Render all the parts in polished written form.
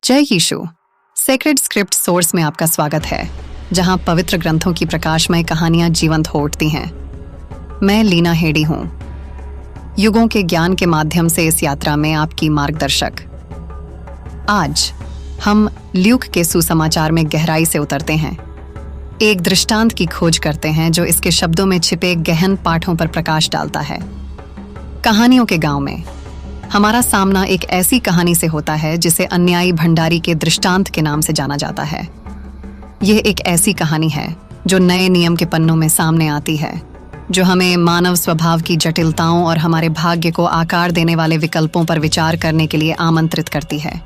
जय यीशु। Sacred script source में आपका स्वागत है, जहां पवित्र ग्रंथों की प्रकाशमय कहानियां जीवंत हो उठती हैं। मैं लीना हेडी हूं, युगों के ज्ञान के माध्यम से इस यात्रा में आपकी मार्गदर्शक। आज हम ल्यूक के सुसमाचार में गहराई से उतरते हैं, एक दृष्टांत की खोज करते हैं जो इसके शब्दों में छिपे गहन पाठों पर प्रकाश डालता है। कहानियों के गांव में हमारा सामना एक ऐसी कहानी से होता है जिसे अन्यायी भंडारी के दृष्टांत के नाम से जाना जाता है। यह एक ऐसी कहानी है जो नए नियम के पन्नों में सामने आती है, जो हमें मानव स्वभाव की जटिलताओं और हमारे भाग्य को आकार देने वाले विकल्पों पर विचार करने के लिए आमंत्रित करती है।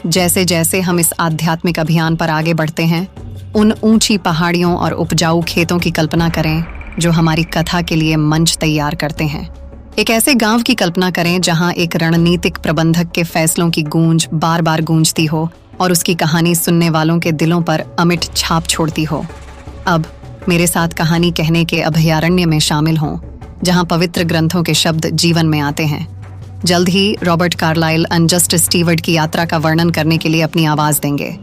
जैसे जैसे हम इस आध्यात्मिक अभियान पर आगे बढ़ते हैं, उन ऊंची पहाड़ियों और उपजाऊ खेतों की कल्पना करें जो हमारी कथा के लिए मंच तैयार करते हैं। एक ऐसे गांव की कल्पना करें जहां एक रणनीतिक प्रबंधक के फैसलों की गूंज बार बार गूंजती हो और उसकी कहानी सुनने वालों के दिलों पर अमिट छाप छोड़ती हो। अब मेरे साथ कहानी कहने के अभयारण्य में शामिल हों, जहां पवित्र ग्रंथों के शब्द जीवन में आते हैं। जल्द ही रॉबर्ट कार्लाइल अनजस्ट स्टीवर्ड की यात्रा का वर्णन करने के लिए अपनी आवाज देंगे।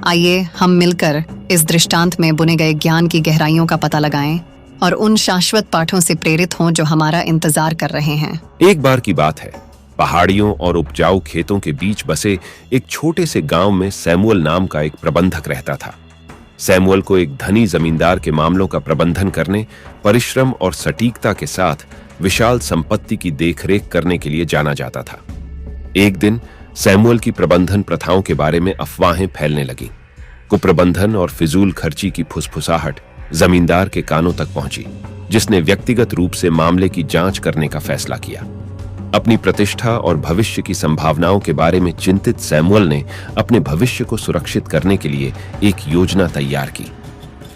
आइए हम मिलकर इस दृष्टांत में बुने गए ज्ञान की गहराइयों का पता लगाएं और उन शाश्वत पाठों से प्रेरित हों जो हमारा इंतजार कर रहे हैं। एक बार की बात है, पहाड़ियों और उपजाऊ खेतों के बीच बसे एक छोटे से गांव में सैमुअल नाम का एक प्रबंधक रहता था। सैमुअल को एक धनी जमींदार के मामलों का प्रबंधन करने, परिश्रम और सटीकता के साथ विशाल संपत्ति की देखरेख करने के लिए जाना जाता था। एक दिन सैमुअल की प्रबंधन प्रथाओं के बारे में अफवाहें फैलने लगीं। कुप्रबंधन और फिजूल खर्ची की फुसफुसाहट जमींदार के कानों तक पहुंची, जिसने व्यक्तिगत रूप से मामले की जांच करने का फैसला किया। अपनी प्रतिष्ठा और भविष्य की संभावनाओं के बारे में चिंतित सैमुअल ने अपने भविष्य को सुरक्षित करने के लिए एक योजना तैयार की।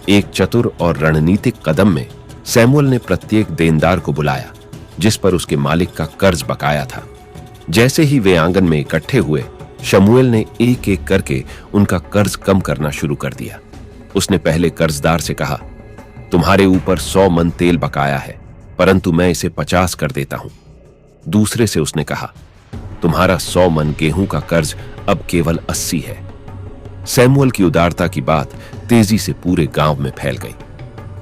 एक चतुर और रणनीतिक कदम में सैमुअल ने प्रत्येक देनदार को बुलाया जिस पर उसके मालिक का कर्ज बकाया था। जैसे ही वे आंगन में इकट्ठे हुए, शमूएल ने एक एक करके उनका कर्ज कम करना शुरू कर दिया। उसने पहले कर्जदार से कहा, तुम्हारे ऊपर 100 मन तेल बकाया है, परंतु मैं इसे 50 कर देता हूं। दूसरे से उसने कहा, तुम्हारा 100 मन गेहूं का कर्ज अब केवल 80 है। सैमुअल की उदारता की बात तेजी से पूरे गांव में फैल गई।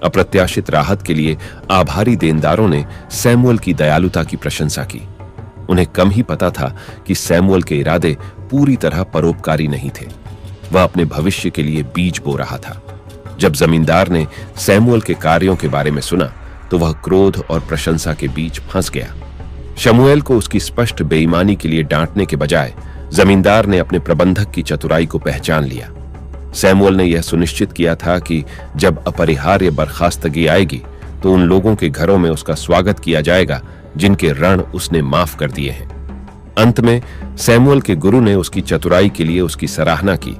अप्रत्याशित राहत के लिए आभारी देनदारों ने सैमुअल की दयालुता की प्रशंसा की। उन्हें कम ही पता था कि सैमुअल के इरादे पूरी तरह परोपकारी नहीं थे। वह अपने भविष्य के लिए बीज बो रहा था। जब जमींदार ने सैमुअल के कार्यों के बारे में सुना तो वह क्रोध और प्रशंसा के बीच फंस गया। शमूएल को उसकी स्पष्ट बेईमानी के लिए डांटने के बजाय जमींदार ने अपने प्रबंधक की चतुराई को पहचान लिया। सैमुअल ने यह सुनिश्चित किया था कि जब अपरिहार्य बर्खास्तगी आएगी तो उन लोगों के घरों में उसका स्वागत किया जाएगा जिनके ऋण उसने माफ कर दिए हैं। अंत में सैमुअल के गुरु ने उसकी चतुराई के लिए उसकी सराहना की।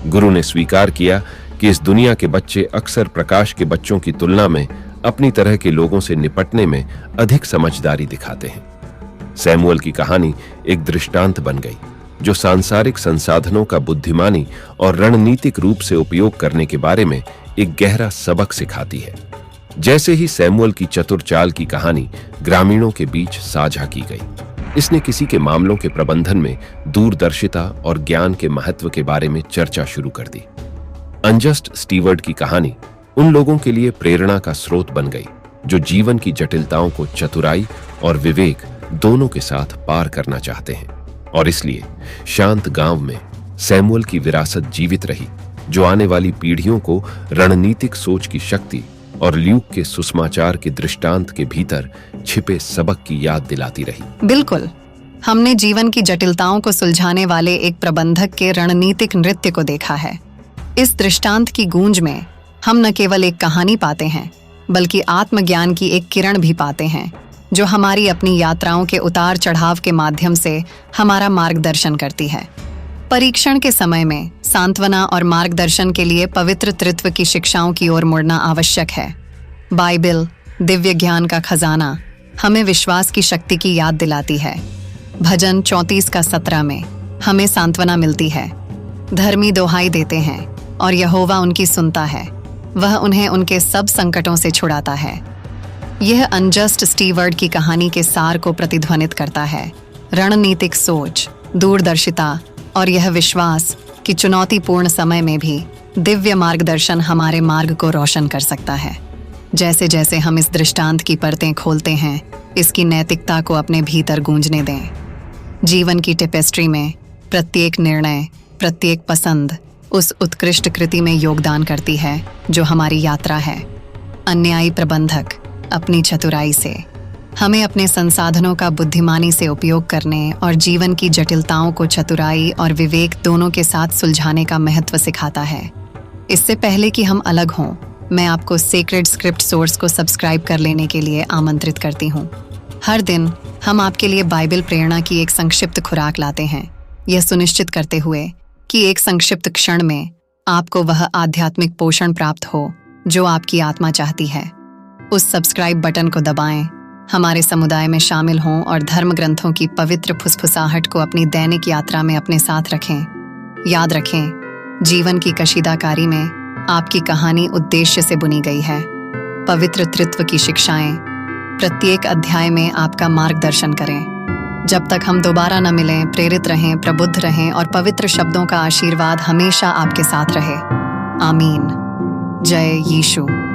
गुरु ने स्वीकार किया कि इस दुनिया के बच्चे अक्सर प्रकाश के बच्चों की तुलना में अपनी तरह के लोगों से निपटने में अधिक समझदारी दिखाते हैं। सैमुअल की कहानी एक दृष्टांत बन गई जो सांसारिक संसाधनों का बुद्धिमानी और रणनीतिक रूप से उपयोग करने के बारे में एक गहरा सबक सिखाती है। जैसे ही सैमुअल की चतुर चाल की कहानी ग्रामीणों के बीच साझा की गई, इसने किसी के मामलों के प्रबंधन में दूरदर्शिता और ज्ञान के महत्व के बारे में चर्चा शुरू कर दी। अनजस्ट स्टीवर्ड की कहानी उन लोगों के लिए प्रेरणा का स्रोत बन गई जो जीवन की जटिलताओं को चतुराई और विवेक दोनों के साथ पार करना चाहते हैं। और इसलिए शांत गांव में सैमुअल की विरासत जीवित रही, जो आने वाली पीढ़ियों को रणनीतिक सोच की शक्ति और ल्यूक के सुसमाचार के दृष्टांत के भीतर छिपे सबक की याद दिलाती रही। बिल्कुल, हमने जीवन की जटिलताओं को सुलझाने वाले एक प्रबंधक के रणनीतिक नृत्य को देखा है। इस दृष्टांत की गूंज में हम न केवल एक कहानी पाते हैं, बल्कि आत्मज्ञान की एक किरण भी पाते हैं जो हमारी अपनी यात्राओं के उतार चढ़ाव के माध्यम से हमारा मार्गदर्शन करती है। परीक्षण के समय में सांत्वना और मार्गदर्शन के लिए पवित्र त्रित्व की शिक्षाओं की ओर मुड़ना आवश्यक है। बाइबल, दिव्य ज्ञान का खजाना, हमें विश्वास की शक्ति की याद दिलाती है। भजन 34:17 में हमें सांत्वना मिलती है। धर्मी दोहाई देते हैं और यहोवा उनकी सुनता है, वह उन्हें उनके सब संकटों से छुड़ाता है। यह अनजस्ट स्टीवर्ड की कहानी के सार को प्रतिध्वनित करता है। रणनीतिक सोच, दूरदर्शिता और यह विश्वास कि चुनौतीपूर्ण समय में भी दिव्य मार्गदर्शन हमारे मार्ग को रोशन कर सकता है। जैसे जैसे हम इस दृष्टांत की परतें खोलते हैं, इसकी नैतिकता को अपने भीतर गूंजने दें। जीवन की टेपेस्ट्री में प्रत्येक निर्णय, प्रत्येक पसंद उस उत्कृष्ट कृति में योगदान करती है जो हमारी यात्रा है। अन्यायी प्रबंधक अपनी चतुराई से हमें अपने संसाधनों का बुद्धिमानी से उपयोग करने और जीवन की जटिलताओं को चतुराई और विवेक दोनों के साथ सुलझाने का महत्व सिखाता है। इससे पहले कि हम अलग हों, मैं आपको सेक्रेड स्क्रिप्ट सोर्स को सब्सक्राइब कर लेने के लिए आमंत्रित करती हूँ। हर दिन हम आपके लिए बाइबल प्रेरणा की एक संक्षिप्त खुराक लाते हैं, यह सुनिश्चित करते हुए कि एक संक्षिप्त क्षण में आपको वह आध्यात्मिक पोषण प्राप्त हो जो आपकी आत्मा चाहती है। उस सब्सक्राइब बटन को दबाएं, हमारे समुदाय में शामिल हों और धर्म ग्रंथों की पवित्र फुसफुसाहट को अपनी दैनिक यात्रा में अपने साथ रखें। याद रखें, जीवन की कशीदाकारी में आपकी कहानी उद्देश्य से बुनी गई है। पवित्र त्रित्व की शिक्षाएं प्रत्येक अध्याय में आपका मार्गदर्शन करें। जब तक हम दोबारा न मिलें, प्रेरित रहें, प्रबुद्ध रहें और पवित्र शब्दों का आशीर्वाद हमेशा आपके साथ रहे। आमीन। जय यीशु।